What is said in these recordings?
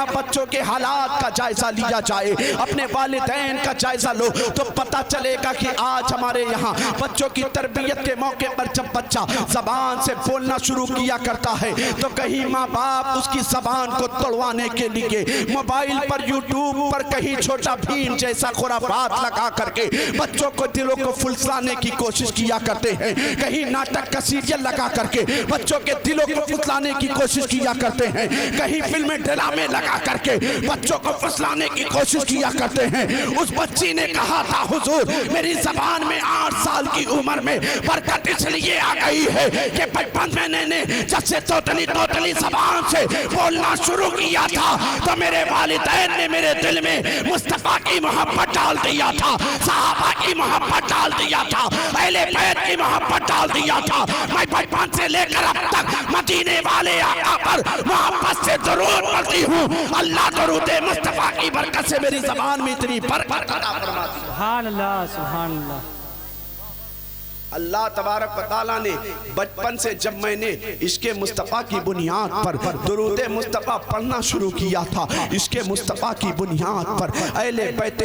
بچوں کے حالات کا جائزہ لیا جائے، اپنے والدین کا جائزہ لو تو پتہ چلے گا کہ آج ہمارے یہاں بچوں کی تربیت کے موقع پر جب بچہ زبان سے بولنا شروع کیا کرتا ہے تو کہیں ماں باپ اس کی زبان کو توڑوانے کے لیے موبائل پر یوٹیوب پر کہیں چھوٹا بھیم جیسا خرافات لگا کر کے بچوں کو دلوں کو پھسلانے کی کوشش کیا کرتے ہیں، کہیں ناٹک کا سیریل لگا کر کے بچوں کے دلوں کو پھسلانے کی کوشش کیا کرتے ہیں، کہیں فلمیں ڈرامے لگا کر کے بچوں کو پھسلانے کی کوشش کیا کرتے ہیں۔ اس بچی نے کہا تھا حضور میری زبان میں 8 سال کی عمر میں برکت اس لیے آ گئی ہے کہ بچپن میں نے جب سے توتلی زبان سے بولنا شروع کیا تھا تو میرے والدین نے میرے دل میں مصطفیٰ کی محبت ڈال دیا تھا، صحابہ کی محبت ڈال دیا تھا، اہل بیت کی محبت ڈال دیا تھا۔ میں بچپن سے لے کر اب تک مدینے والے آقا پر محبت سے درود پڑھتی ہوں۔ اللہ درود مصطفیٰ کی برکت سے میری زبان میں اتنی برکت عطا فرماتی ہے۔ سبحان اللہ سبحان اللہ۔ اللہ تبارک و تعالیٰ نے بچپن سے جب میں نے عشق مصطفیٰ کی بنیاد پر درود مصطفیٰ پڑھنا شروع کیا تھا، عشق مصطفیٰ کی بنیاد پر اہل بیت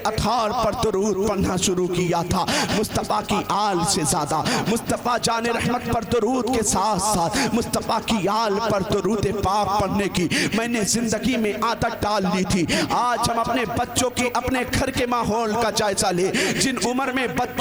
اطہار پر درود پڑھنا شروع کیا تھا۔ مصطفیٰ کی آل سے زیادہ مصطفیٰ جان رحمت پر درود کے ساتھ ساتھ مصطفیٰ کی آل پر درود پاک پڑھنے کی میں نے زندگی میں عادت ڈال لی تھی۔ آج ہم اپنے بچوں کی اپنے گھر کے ماحول کا جائزہ لیں، جن عمر میں بچوں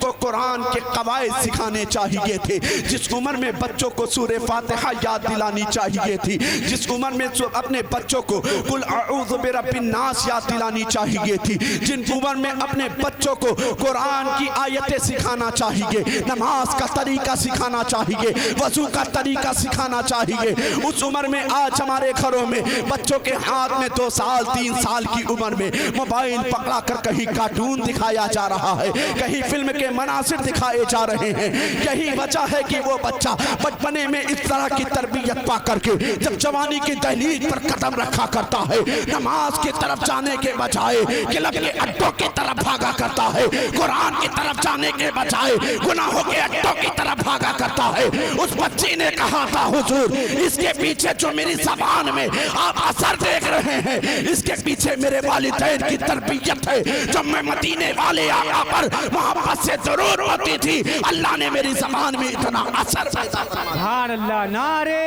کو قرآن کے قواعد سکھانے چاہیے تھے، جس عمر میں بچوں کو سورہ فاتحہ یاد دلانی چاہیے تھی، جس عمر میں اپنے بچوں کو قل اعوذ برب الناس یاد دلانی چاہیے تھی، جن عمر میں اپنے بچوں کو قرآن کی آیتیں سکھانا چاہیے، نماز کا طریقہ سکھانا چاہیے، وضو کا طریقہ سکھانا چاہیے، اس عمر میں آج ہمارے گھروں میں بچوں کے ہاتھ میں 2 سال 3 سال کی عمر میں موبائل پکڑا کر کہیں کارٹون دکھایا جا رہا ہے، کہیں فلم کے مناظر دکھائے جا رہے ہیں۔ یہی وجہ ہے کہ وہ بچہ بچپنے میں اس طرح کی تربیت پا کر کے جب جوانی کی دہلیز پر قدم رکھا کرتا ہے، نماز کی طرف جانے کے بجائے کلب کے اڈوں کی طرف بھاگا کرتا ہے، قرآن کی طرف جانے کے بجائے گناہوں کے اڈوں کی طرف بھاگا کرتا ہے۔ اس بچی نے کہا تھا حضور اس کے پیچھے جو میری زبان میں آپ اثر دیکھ رہے ہیں، اس کے پیچھے میرے والدین کی تربیت ہے۔ جب میں مدینے والے آقا پر محبت سے درود پڑھتی تھی، اللہ نے میری زبان میں اتنا اثر پیدا کیا۔ سبحان اللہ۔ نعرہ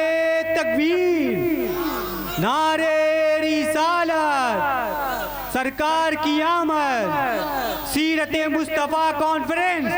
تکبیر، نعرہ رسالت، سرکار کی آمد، سیرت مصطفیٰ کانفرنس۔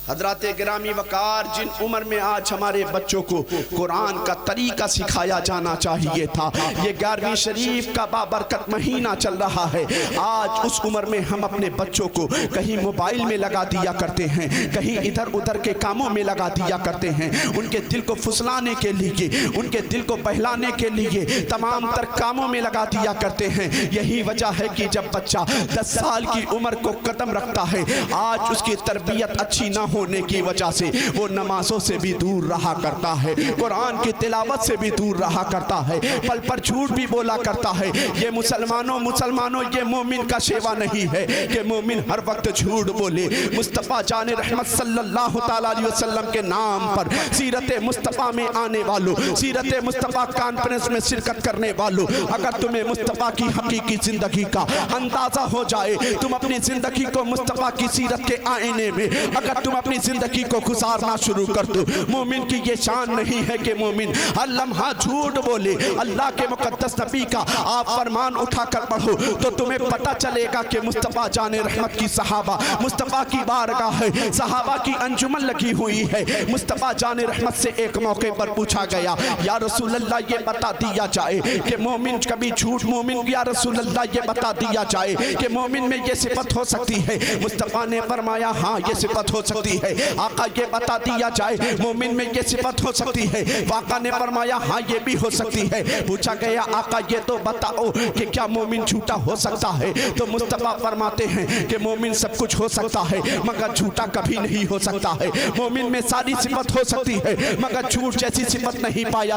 حضرات گرامی وقار، جن عمر میں آج ہمارے بچوں کو قرآن کا طریقہ سکھایا جانا چاہیے تھا، یہ 11ویں شریف کا بابرکت مہینہ چل رہا ہے، آج اس عمر میں ہم اپنے بچوں کو کہیں موبائل میں لگا دیا کرتے ہیں، کہیں ادھر ادھر کے کاموں میں لگا دیا کرتے ہیں، ان کے دل کو پھسلانے کے لیے، ان کے دل کو بہلانے کے لیے تمام تر کاموں میں لگا دیا کرتے ہیں۔ یہی وجہ ہے کہ جب بچہ 10 سال کی عمر کو قدم رکھتا ہے، آج اس کی تربیت اچھی نہ ہونے کی وجہ سے وہ نمازوں سے بھی دور رہا کرتا ہے، قرآن کی تلاوت سے بھی دور رہا کرتا ہے، پل پر جھوٹ بھی بولا کرتا ہے۔ یہ مسلمانوں یہ مومن کا شیوا نہیں ہے کہ مومن ہر وقت جھوٹ بولے۔ مصطفیٰ جان رحمت صلی اللہ تعالیٰ علیہ وسلم کے نام پر سیرت مصطفیٰ میں آنے والوں، سیرت مصطفیٰ کانفرنس میں شرکت کرنے والوں، اگر تمہیں مصطفیٰ کی حقیقی زندگی کا اندازہ ہو جائے، تم اپنی زندگی کو مصطفیٰ کی سیرت کے آئینے میں اگر تم اپنی زندگی کو گزارنا شروع کر دو، مومن کی یہ شان نہیں ہے کہ مومن ہر لمحہ جھوٹ بولے۔ اللہ کے مقدس نبی کا آپ فرمان اٹھا کر پڑھو تو تمہیں پتہ چلے گا کہ مصطفیٰ جان رحمت کی صحابہ، مصطفیٰ کی بارگاہ ہے، صحابہ کی انجمن لگی ہوئی ہے۔ مصطفیٰ جان رحمت سے ایک موقع پر پوچھا گیا، یا رسول اللہ یہ بتا دیا جائے کہ مومن کبھی جھوٹ، یا رسول اللہ یہ بتا دیا جائے کہ مومن میں یہ صفت ہو سکتی ہے؟ مصطفیٰ نے فرمایا ہاں یہ صفت ہو سکتی ہے۔ آقا یہ بتا دیا جائے مومن میں یہ صفت ہو سکتی ہے؟ آقا نے فرمایا ہاں یہ بھی ہو سکتی ہے۔ پوچھا گیا آقا یہ تو بتاؤ کہ کیا مومن جھوٹا ہو سکتا ہے؟ تو مصطفیٰ فرماتے ہیں کہ مومن سب کچھ ہو سکتا ہے مگر جھوٹا کبھی نہیں ہو سکتا ہے۔ مومن میں ساری صفت ہو سکتی ہے مگر جھوٹ جیسی صفت نہیں پائی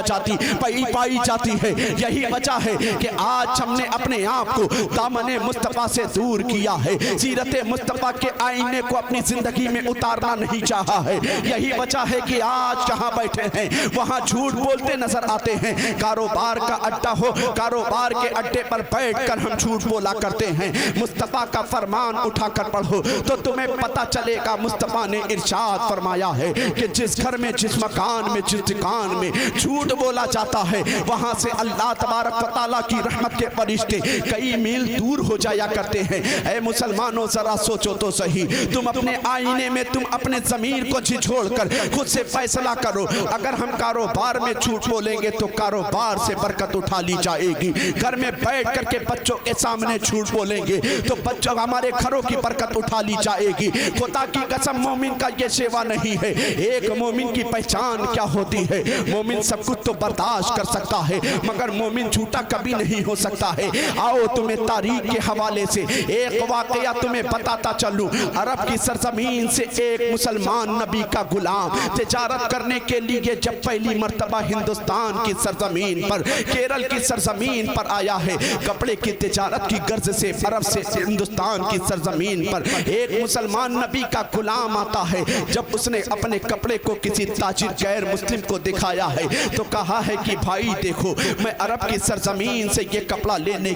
جاتی ہے۔ یہی وجہ ہے کہ آج ہم نے اپنے آپ کو دامن مصطفیٰ سے دور کیا ہے، سیرت مصطفیٰ کے آئینے کو اپنی زندگی میں اتارنا کرنا نہیں چاہا ہے. یہی وجہ ہے کہ آج جہاں بیٹھے ہیں وہاں جھوٹ بولتے نظر آتے ہیں. کاروبار کا اڈا ہو, کاروبار کے اڈے پر بیٹھ کر ہم جھوٹ بولا کرتے ہیں. مصطفیٰ کا فرمان اٹھا کر پڑھو تو تمہیں پتا چلے گا. مصطفیٰ نے ارشاد فرمایا ہے کہ جس گھر میں, جس مکان میں, جس دکان میں جھوٹ بولا جاتا ہے وہاں سے اللہ تبارک و تعالیٰ کی رحمت کے فرشتے کئی میل دور ہو جایا کرتے ہیں. اے مسلمانوں ذرا سوچو تو صحیح, تم اپنے آئینے میں تم اپنے ضمیر کو جھنجھوڑ کر خود سے فیصلہ کرو. اگر ہم کاروبار میں جھوٹ بولیں گے تو کاروبار سے برکت اٹھا لی جائے گی. گھر میں بیٹھ کر کے بچوں کے سامنے جھوٹ بولیں گے تو بچوں ہمارے گھروں کی برکت اٹھا لی جائے گی. خدا کی قسم مومن کا یہ سیوا نہیں ہے. ایک مومن کی پہچان کیا ہوتی ہے؟ مومن سب کچھ تو برداشت کر سکتا ہے مگر مومن جھوٹا کبھی نہیں ہو سکتا ہے. آؤ تمہیں تاریخ کے حوالے سے ایک واقعہ تمہیں بتاتا چلوں. عرب کی سرزمین سے ایک مسلمان نبی کا غلام تجارت کرنے کے لیے جب پہلی مرتبہ ہندوستان کی سرزمین پر, کیرل کی سرزمین پر آیا ہے, کپڑے کی تجارت کی غرض سے عرب سے ہندوستان کی سرزمین پر ایک مسلمان نبی کا غلام آتا ہے. جب اس نے اپنے کپڑے کو کسی تاجر غیر مسلم کو دکھایا ہے تو کہا ہے کہ بھائی دیکھو, میں عرب کی سرزمین سے یہ کپڑا لینے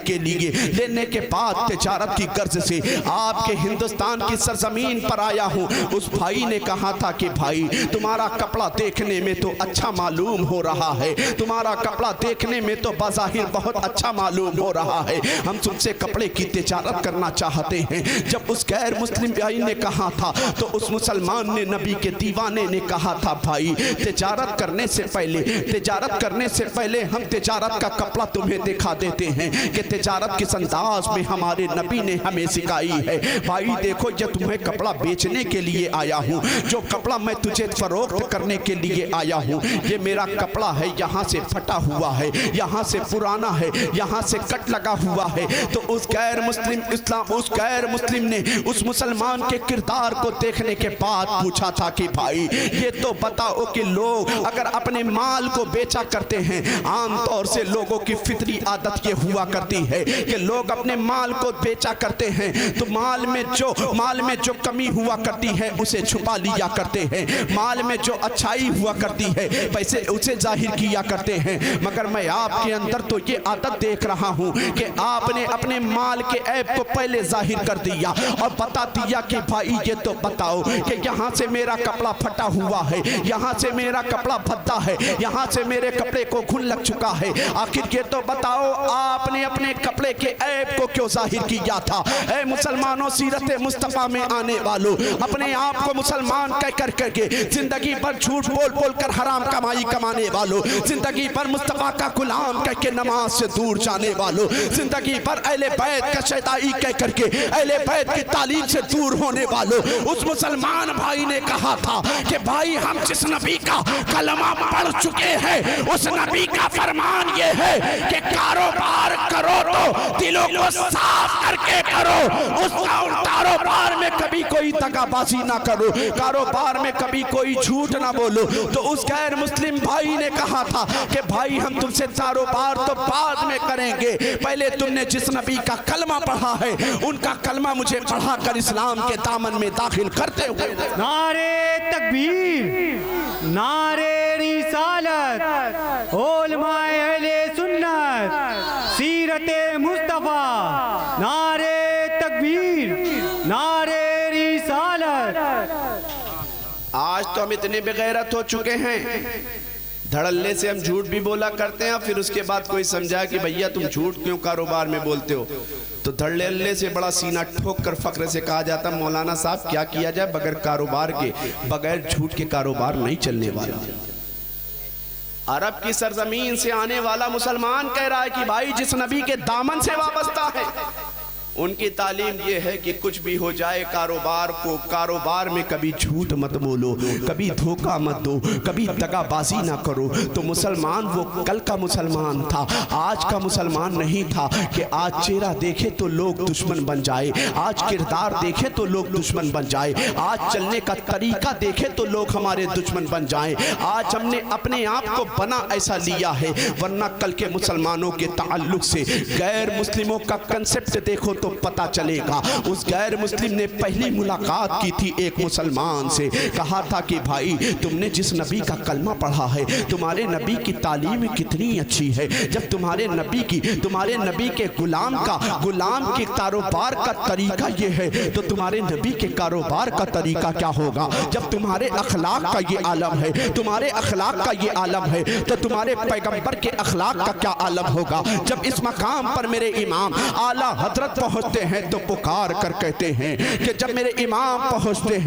کے بعد تجارت کی غرض سے آپ کے ہندوستان کی سرزمین پر آیا ہوں. اس بھائی نے کہا تھا کہ بھائی تمہارا کپڑا دیکھنے میں تو اچھا معلوم ہو رہا ہے, تمہارا کپڑا دیکھنے میں تو بظاہر بہت اچھا معلوم ہو رہا ہے, ہم تم سے کپڑے کی تجارت کرنا چاہتے ہیں. جب اس غیر مسلم بھائی نے کہا تھا تو اس مسلمان نے, نبی کے دیوانے نے کہا تھا بھائی تجارت کرنے سے پہلے ہم تجارت کا کپڑا تمہیں دکھا دیتے ہیں کہ تجارت کس انداز میں ہمارے نبی نے ہمیں سکھائی ہے. بھائی دیکھو یہ تمہیں کپڑا بیچنے کے لیے آیا ہوں, جو کپڑا میں تجھے فروخت کرنے کے لیے آیا ہوں یہ میرا کپڑا ہے, یہاں سے پھٹا ہوا ہے, یہاں سے پرانا ہے, یہاں سے کٹ لگا ہوا ہے. تو اس غیر مسلم نے اس مسلمان کے کردار کو دیکھنے کے بعد پوچھا تھا کہ بھائی یہ تو بتاؤ کہ لوگ اگر اپنے مال کو بیچا کرتے ہیں, عام طور سے لوگوں کی فطری عادت یہ ہوا کرتی ہے کہ لوگ اپنے مال کو بیچا کرتے ہیں تو مال میں جو کمی ہوا کرتی ہے اسے چھپا لیا کرتے ہیں, مال میں جو اچھائی ہوا کرتی ہے پیسے اسے ظاہر کیا کرتے ہیں. مگر میں آپ کے اندر تو یہ عادت دیکھ رہا ہوں کہ آپ نے اپنے مال کے عیب کو پہلے ظاہر کر دیا اور بتا دیا کہ بھائی یہ تو بتاؤ کہ یہاں سے میرا کپڑا پھٹا ہوا ہے, یہاں سے میرا کپڑا بھدا ہے, یہاں سے میرے کپڑے کو گھن لگ چکا ہے. آخر یہ تو بتاؤ آپ نے اپنے کپڑے کے عیب کو کیوں ظاہر کیا تھا؟ اے مسلمانوں, سیرت مصطفیٰ میں آنے والوں, اپنے آپ کو مسلمان کہہ کر کے زندگی پر جھوٹ بول کر حرام کمائی کمانے والوں, زندگی پر مصطفیٰ کا غلام کہہ کے نماز سے دور جانے والوں, زندگی پر اہل بیت کا شیدائی کہہ کر کے اہل بیت کی تعلیم سے دور ہونے والوں, اس مسلمان بھائی نے کہا تھا کہ بھائی ہم جس نبی کا کلمہ پڑھ چکے ہیں اس نبی کا فرمان یہ ہے کہ کاروبار کرو تو دلوں کو صاف کر کے کرو, اس کاروبار میں کبھی کوئی دغا بازی نہ کرو, کاروبار میں کبھی کوئی جھوٹ نہ بولو. تو اس غیر مسلم بھائی نے کہا تھا کہ بھائی ہم تم سے کاروبار تو بعد میں کریں گے, پہلے تم نے جس نبی کا کلمہ پڑھا ہے ان کا کلمہ مجھے پڑھا کر اسلام کے دامن میں داخل کرتے ہوئے. نعرے تکبیر, نعرے رسالت, علماء اہل سنت, سیرت مصطفیٰ, نعرے تکبیر, نعرے رسالت. آج تو ہم اتنے بغیرت ہو چکے ہیں, دھڑلے سے ہم جھوٹ بھی بولا کرتے ہیں, پھر اس کے بعد کوئی سمجھا کہ بھئیہ تم جھوٹ کیوں کاروبار میں بولتے ہو تو دھڑلے سے بڑا سینہ ٹھوک کر فخر سے کہا جاتا مولانا صاحب کیا کیا جائے, بغیر کاروبار کے, بغیر جھوٹ کے کاروبار نہیں چلنے والا. عرب کی سرزمین سے آنے والا مسلمان کہہ رہا ہے کہ بھائی جس نبی کے دامن سے وابستہ ہے ان کی تعلیم یہ ہے کہ کچھ بھی ہو جائے کاروبار میں کبھی جھوٹ مت بولو, کبھی دھوکہ مت دو, کبھی دغا بازی نہ کرو. تو مسلمان وہ کل کا مسلمان تھا, آج کا مسلمان نہیں تھا کہ آج چہرہ دیکھے تو لوگ دشمن بن جائے, آج کردار دیکھے تو لوگ دشمن بن جائے, آج چلنے کا طریقہ دیکھے تو لوگ ہمارے دشمن بن جائیں. آج ہم نے اپنے آپ کو بنا ایسا لیا ہے, ورنہ کل کے مسلمانوں کے تعلق سے غیر مسلموں کا کنسپٹ دیکھو تو تو پتہ چلے گا۔ اس غیر مسلم نے پہلی ملاقات کی تھی ایک مسلمان سے، کہا تھا کہ بھائی تم نے جس نبی کا کلمہ پڑھا ہے، تمہارے نبی کی تعلیم کتنی اچھی ہے، جب تمہارے نبی کے غلام کے کاروبار کا طریقہ یہ ہے تو تمہارے نبی کے کاروبار کا طریقہ کیا ہوگا؟ جب تمہارے اخلاق کا یہ عالم ہے، تمہارے اخلاق کا یہ عالم ہے تو تمہارے پیغمبر کے اخلاق کا کیا عالم ہوگا؟ جب اس مقام پر میرے امام اعلیٰ حضرت پہنچتے ہیں تو پکار کر کہتے ہیں کہ جب میرے امام پہنچتے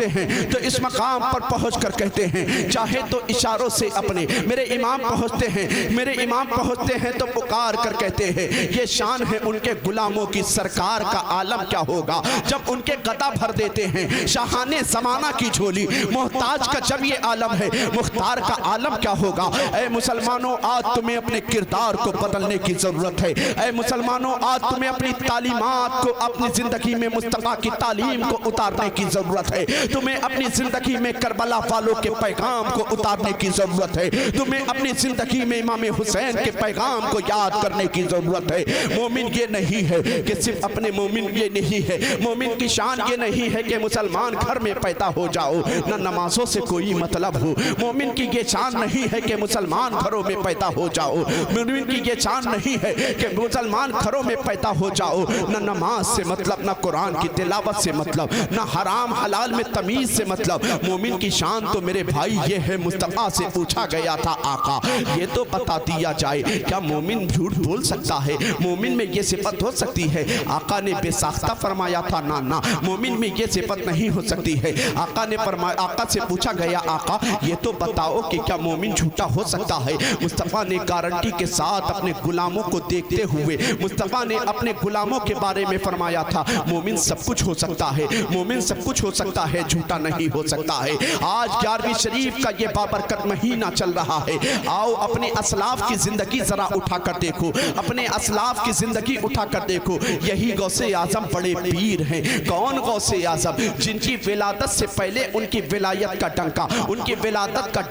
ہیں تو اس مقام پر پہنچ کر کہتے ہیں، چاہے تو اشاروں سے اپنے میرے امام پہنچتے ہیں تو پکار کر کہتے ہیں، یہ شان ہے ان کے غلاموں کی، سرکار کا عالم کیا ہوگا جب ان کے گدا بھر دیتے ہیں، شاہان زمانہ کی جھولی، محتاج کا جب یہ عالم ہے، مختار کا عالم کیا ہوگا؟ اے مسلمانوں، آج تمہیں اپنے کردار کو بدلنے کی ضرورت ہے۔ اے مسلمانوں، آج تمہیں اپنی تعلیمات کو اپنی زندگی میں مصطفیٰ کی تعلیم کو اتارنے کی ضرورت ہے۔ تمہیں اپنی زندگی میں کربلا والوں کے پیغام کو اتارنے کی ضرورت ہے۔ تمہیں اپنی زندگی میں امام حسین کے پیغام کو یاد کرنے کی ضرورت ہے۔ مومن یہ نہیں ہے کہ صرف اپنے مومن کی شان یہ نہیں ہے کہ مسلمان گھر میں پیدا ہو جاؤ نہ نمازوں سے کوئی مطلب ہو۔ مومن کی یہ شان نہیں ہے کہ مسلمان گھروں میں پیدا ہو جاؤ۔ مومن کی یہ شان نہیں ہے کہ مسلمان گھروں میں پیدا ہو جاؤ، نہ نماز سے مطلب، نہ قرآن کی تلاوت سے مطلب، نہ حرام حلال میں تمیز سے مطلب۔ مومن کی شان تو میرے بھائی یہ ہے، مصطفیٰ سے پوچھا گیا تھا آقا یہ تو بتا دیا جائے کیا مومن جھوٹ بول سکتا ہے؟ مومن میں یہ صفت ہو سکتی ہے؟ آقا نے بے ساختہ فرمایا تھا نہ مومن میں یہ صفت نہیں ہو سکتی ہے۔ آقا سے پوچھا گیا آقا یہ تو بتاؤ کہ کیا مومن جھوٹا ہو سکتا ہے؟ مصطفیٰ نے گارنٹی کے ساتھ اپنے غلاموں کو دیکھتے ہوئے مصطفیٰ نے اپنے غلاموں کے بارے میں فرمایا تھا مومن سب کچھ ہو سکتا ہے، مومن سب کچھ ہو سکتا ہے، جھوٹا نہیں ہو سکتا ہے۔ آج 11ویں شریف کا یہ بابرکت مہینہ چل رہا ہے، آؤ اپنے اسلاف کی زندگی ذرا اٹھا کر دیکھو، اپنے اسلاف کی زندگی اٹھا کر دیکھو۔ یہی غوث اعظم بڑے پیر ہیں۔ کون غوث اعظم؟ جن کی ولادت سے پہلے ان کی ولایت کا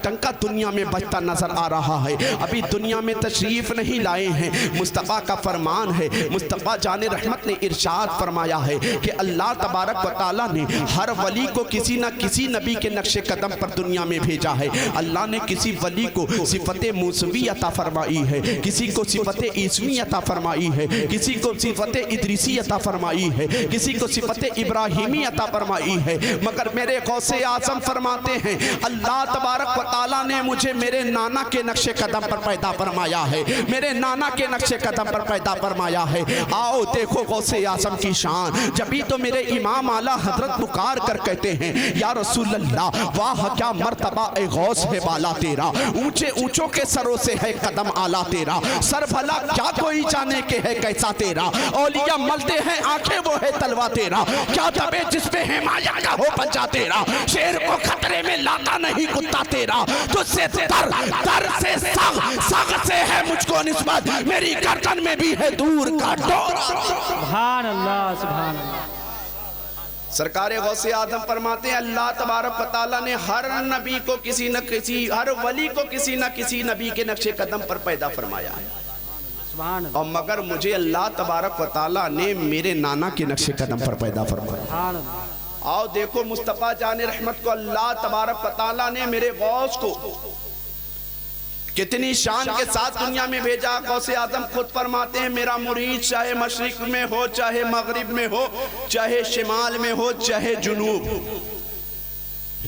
ڈنکا دنیا میں بجتا نظر آ رہا ہے، ابھی دنیا میں تشریف نہیں لائے ہیں۔ مصطفیٰ کا فرمان ہے، مصطفیٰ جان رحمت نے ارشاد فرمایا ہے کہ اللہ تبارک و تعالیٰ نے ہر ولی کو کسی نہ کسی نبی کے نقش قدم پر دنیا میں بھیجا ہے۔ اللہ نے کسی ولی کو صفت موسوی عطا فرمائی ہے، کسی کو صفت عیسوی عطا فرمائی ہے، کسی کو صفت ادریسی عطا فرمائی ہے، کسی کو صفت ابراہیمی عطا فرمائی ہے، مگر میرے غوث اعظم فرماتے ہیں اللہ تبارک و تعالیٰ نے مجھے میرے نانا کے نقش قدم پر پیدا فرمایا ہے، میرے نانا کے نقش قدم پر پیدا فرمایا ہے۔ آؤ دیکھو غوث اعظم کی شان، جبھی تو میرے امام اعلیٰ حضرت پکار کر کہتے ہیں یا رسول اللہ واہ کیا مرتبہ اے غوث ہے بالا تیرا، اونچے اونچوں کے سروں سے ہے قدم آلہ تیرا، سر بھلا کیا کوئی جانے کے ہے کیسا تیرا، اولیاء ملتے ہیں آنکھیں وہ ہے تلوا تیرا، کیا دبے جس پہ حمایہ کا ہو پنجا تیرا، شیر کو خطرے میں لاتا نہیں کتا تیرا، تجھ سے در سے سغ سے ہے مجھ کو نسبت، میری گردن میں بھی ہے دور کا ڈور۔ سبحان اللہ سبحان اللہ۔ سرکار غوث اعظم فرماتے ہیں اللہ تبارک و تعالیٰ نے ہر نبی کو ہر ولی کو کسی نہ کسی نبی کے نقش قدم پر پیدا فرمایا ہے، اور مگر مجھے اللہ تبارک و تعالیٰ نے میرے نانا کے نقش قدم پر پیدا فرمایا۔ آؤ دیکھو مصطفیٰ جان رحمت کو اللہ تبارک و تعالیٰ نے میرے غوث کو کتنی شان کے ساتھ دنیا میں بھیجا۔ غوث اعظم خود فرماتے ہیں میرا مرید چاہے مشرق میں ہو، چاہے مغرب میں ہو، چاہے شمال میں ہو، چاہے جنوب،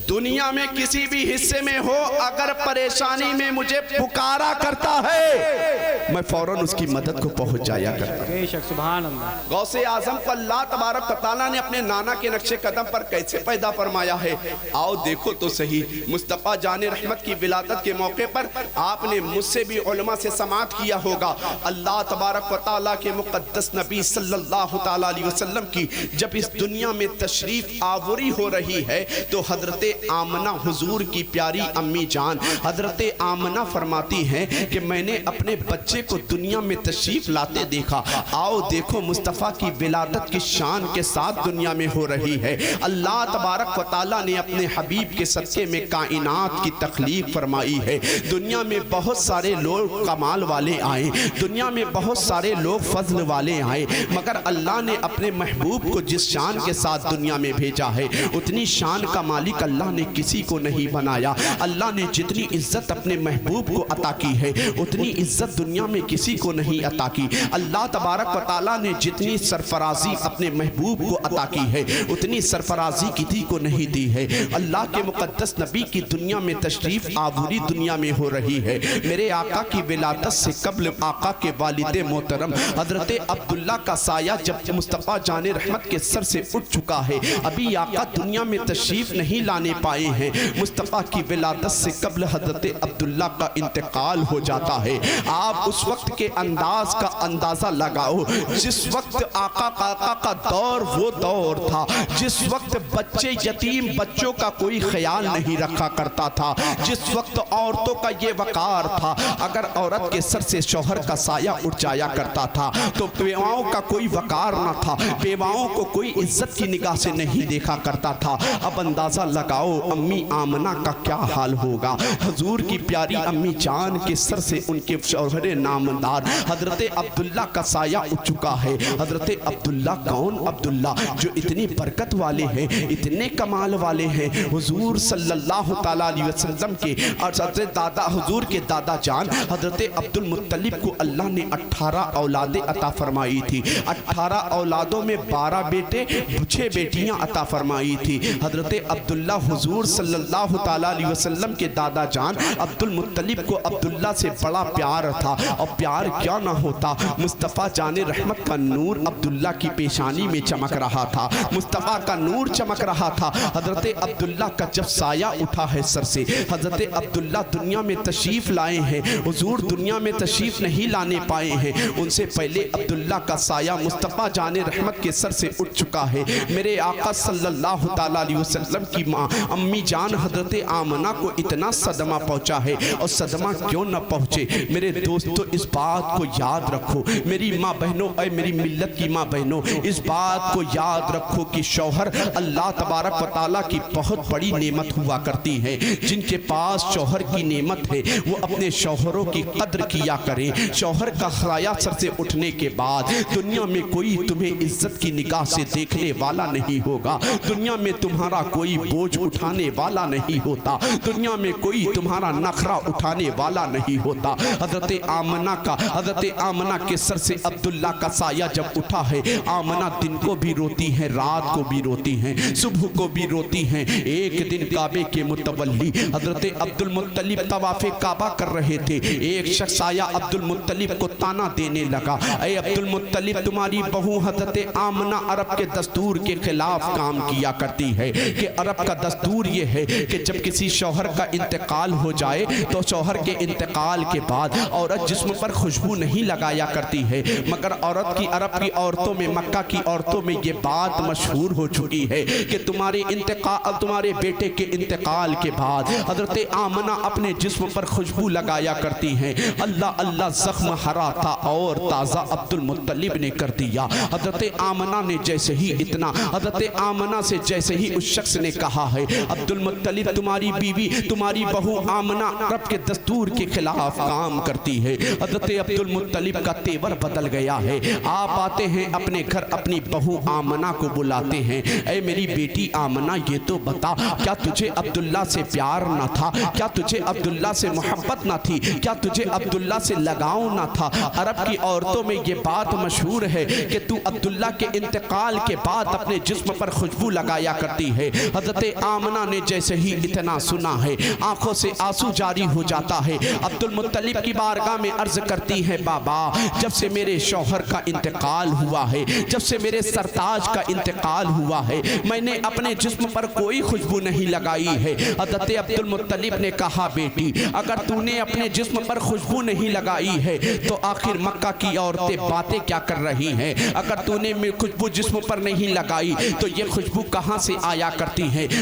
دنیا میں کسی بھی حصے میں ہو، اگر پریشانی میں مجھے پکارا کرتا ہے میں فوراً اس کی مدد کو پہنچ جایا کرتا ہوں۔ بے شک سبحان اللہ۔ غوث اعظم کو اللہ تبارک و تعالیٰ نے اپنے نانا کے نقش قدم پر کیسے پیدا فرمایا ہے؟ آؤ دیکھو تو صحیح، مصطفیٰ جان رحمت کی ولادت کے موقع پر آپ نے مجھ سے بھی علماء سے سماعت کیا ہوگا، اللہ تبارک و تعالیٰ کے مقدس نبی صلی اللہ تعالیٰ علیہ وسلم کی جب اس دنیا میں تشریف آوری ہو رہی ہے تو حضرت آمنہ حضور کی پیاری امی جان حضرت آمنہ فرماتی ہیں کہ میں نے اپنے بچے کو دنیا میں تشریف لاتے دیکھا. آؤ دیکھو مصطفیٰ کی ولادت کی شان کے ساتھ دنیا میں ہو رہی ہے. اللہ تبارک و تعالیٰ نے اپنے حبیب کے صدقے میں کائنات کی تخلیق فرمائی ہے. دنیا میں بہت سارے لوگ کمال والے آئے, دنیا میں بہت سارے لوگ فضل والے آئے, مگر اللہ نے اپنے محبوب کو جس شان کے ساتھ دنیا میں بھیجا ہے اتنی شان کا مالک اللہ نے کسی کو نہیں بنایا. اللہ نے جتنی عزت اپنے محبوب کو عطا کی ہے اتنی عزت دنیا میں کسی کو نہیں عطا کی. اللہ تبارک و تعالیٰ نے جتنی سرفرازی اپنے محبوب کو عطا کی ہے اتنی سرفرازی کسی کو نہیں دی ہے. اللہ کے مقدس نبی کی دنیا میں تشریف آوری دنیا میں ہو رہی ہے. میرے آقا کی ولادت سے قبل آقا کے والد محترم حضرت عبداللہ کا سایہ جب مصطفیٰ جان رحمت کے سر سے اٹھ چکا ہے, ابھی آقا دنیا میں تشریف نہیں لانے پائے ہیں. مصطفیٰ کی ولادت سے قبل حضرت عبداللہ کا انتقال ہو جاتا ہے. آپ اس وقت کے انداز کا اندازہ لگاؤ جس وقت آقا کا دور وہ دور تھا جس وقت بچے یتیم بچوں کا کوئی خیال نہیں رکھا کرتا تھا, جس وقت عورتوں کا یہ وقار تھا اگر عورت کے سر سے شوہر کا سایہ اٹھ جایا کرتا تھا تو بیواؤں کا کوئی وقار نہ تھا, بیواؤں کو کوئی عزت کی نگاہ سے نہیں دیکھا کرتا تھا. اب اندازہ لگاؤ امی آمنہ کا کیا حال ہوگا. حضور کی پیاری امی جان کے سر سے ان کے شوہر نامدار حضرت عبداللہ کا سایہ اٹھ چکا ہے. حضرت عبداللہ کون؟ عبداللہ جو اتنی برکت والے ہیں, اتنے کمال والے ہیں. حضور صلی اللہ تعالیٰ علیہ وسلم کے اور حضرت دادا حضور کے دادا جان حضرت عبد المطلب کو اللہ نے 18 اولادیں عطا فرمائی تھی. 18 اولادوں میں 12 بیٹے 6 بیٹیاں عطا فرمائی تھی. حضرت عبداللہ حضور صلی اللہ تعالیٰ علیہ وسلم کے دادا جان عبد المطلب کو عبداللہ سے بڑا پیار تھا, اور پیار کیا نہ ہوتا. مصطفیٰ جان رحمت کا نور عبداللہ کی پیشانی میں چمک رہا تھا, مصطفیٰ کا نور چمک رہا تھا. حضرت عبداللہ کا جب سایہ اٹھا ہے سر سے, حضرت عبداللہ دنیا میں تشریف لائے ہیں. حضور دنیا میں تشریف نہیں لانے پائے ہیں, ان سے پہلے عبداللہ کا سایہ مصطفیٰ جان رحمت کے سر سے اٹھ چکا ہے. میرے آقا صلی اللہ تعالیٰ علیہ وسلم کی ماں امی جان حضرت آمنہ کو اتنا صدمہ پہنچا ہے, اور صدمہ کیوں نہ پہنچے میرے دوستو, اس بات کو یاد رکھو میری ماں بہنوں, اے میری ملت کی ماں بہنوں, اس بات کو یاد رکھو کہ شوہر اللہ تبارک و تعالیٰ کی بہت بڑی نعمت ہوا کرتی ہے. جن کے پاس شوہر کی نعمت ہے وہ اپنے شوہروں کی قدر کیا کریں. شوہر کا سایہ سر سے اٹھنے کے بعد دنیا میں کوئی تمہیں عزت کی نگاہ سے دیکھنے والا نہیں ہوگا, دنیا میں تمہارا کوئی بوجھ اٹھانے والا نہیں ہوتا, دنیا میں کوئی تمہارا نخرہ اٹھانے والا نہیں ہوتا. حضرت آمنہ کے سر سے عبداللہ کا سایہ جب اٹھا ہے, آمنہ دن کو بھی روتی ہیں, رات کو بھی روتی ہیں, صبح کو بھی روتی ہیں. ایک دن کعبے کے متولی حضرت عبد المطلب طواف کعبہ کر رہے تھے. ایک شخص آیا عبد المطلب کو تانا دینے لگا, اے عبد المطلب تمہاری بہو حضرت آمنہ عرب کے دستور کے خلاف کام کیا کرتی ہے, کہ عرب کا دستور یہ ہے کہ جب کسی شوہر کا انتقال ہو جائے تو شوہر کے انتقال کے بعد عورت جسم پر خوشبو نہیں لگایا کرتی ہے, مگر عورت کی عرب کی عورتوں میں, مکہ کی عورتوں میں یہ بات مشہور ہو چکی ہے کہ تمہارے بیٹے کے انتقال کے بعد حضرت آمنہ اپنے جسم پر خوشبو لگایا کرتی ہیں. اللہ اللہ زخم ہرا تھا اور تازہ عبد المطلب نے کر دیا. حضرت آمنہ نے جیسے ہی حضرت آمنہ سے جیسے ہی اس شخص نے کہا ہے عبد المطلب تمہاری بیوی تمہاری بہو آمنہ رب کے دستور کے خلاف کام کرتی ہے, حضرت عبد المطلب کا تیور بدل گیا ہے. آپ آتے ہیں اپنے گھر, اپنی بہو آمنہ کو بلاتے ہیں, اے میری بیٹی آمنہ یہ تو بتا, کیا تجھے عبداللہ سے پیار نہ تھا, کیا تجھے عبداللہ سے محبت نہ تھی, کیا تجھے عبداللہ سے لگاؤ نہ تھا. عرب کی عورتوں میں یہ بات مشہور ہے کہ تو عبداللہ کے انتقال کے بعد اپنے جسم پر خوشبو لگایا کرتی ہے. حضرت آمنہ نے جیسے ہی اتنا سنا ہے آنکھوں سے آنسو جاری ہو جاتا ہے. عبد المطلب کی بارگاہ میں عرض کرتی ہے, بابا جب سے میرے شوہر کا انتقال ہوا ہے, جب سے میرے سرتاج کا انتقال ہوا ہے, میں نے اپنے جسم پر کوئی خوشبو نہیں لگائی ہے. حضرت عبد المطلب نے کہا, بیٹی اگر تو نے اپنے جسم پر خوشبو نہیں لگائی ہے تو آخر مکہ کی عورتیں باتیں کیا کر رہی ہیں, اگر تو نے خوشبو جسم پر نہیں لگائی تو یہ خوشبو کہاں سے آیا کرتی ہے.